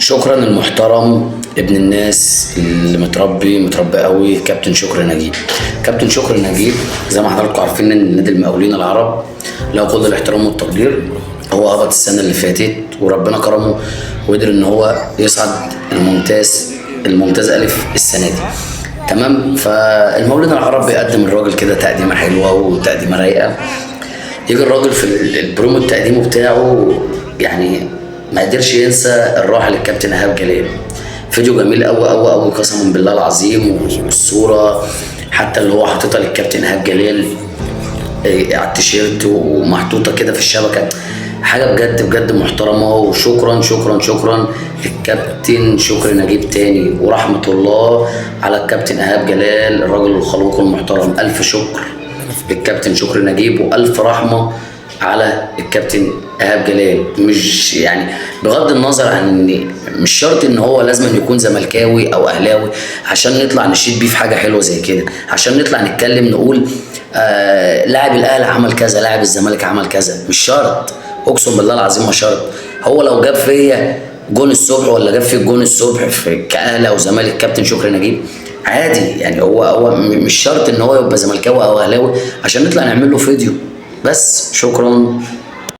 شكرا المحترم ابن الناس اللي متربي قوي، كابتن شكري نجيب. كابتن شكري نجيب زي ما حضراتكم عارفين ان نادي المقاولين العرب له كل الاحترام والتقدير. هو هبط السنه اللي فاتت وربنا كرمه وقدر ان هو يصعد الممتاز الف السنه دي. تمام. فالمقاولين العرب بيقدم الراجل كده تقديمه حلوه وتقديمه رايقه. يجي الراجل في البرومو التقديمه بتاعه، يعني ما قدرش ينسى الراحل الكابتن ايهاب جلال. فيديو جميل قوي قوي قوي قسما بالله العظيم، والصوره حتى اللي هو حاططها للكابتن ايهاب جلال على التيشيرت ومحطوطه كده في الشبكه. حاجه بجد بجد محترمه. وشكرا شكرا شكرا الكابتن شكري نجيب تاني، ورحمه الله على الكابتن ايهاب جلال الراجل الخلوق المحترم. الف شكر للكابتن شكري نجيب والف رحمه على الكابتن ايهاب جلال. مش يعني بغض النظر عن ان مش شرط ان هو لازم يكون زملكاوي او اهلاوي عشان نطلع نشيد بيه في حاجه حلوه زي كده، عشان نطلع نتكلم نقول لاعب الاهلي عمل كذا، لاعب الزمالك عمل كذا. مش شرط، اقسم بالله العظيم ما شرط. هو لو جاب فيا جون الصبح ولا جاب في الجون الصبح في كاهلي او زمالك كابتن شكري نجيب عادي. يعني هو مش شرط ان هو يبقى زملكاوي او اهلاوي عشان نطلع نعمل له فيديو. بس شكرا.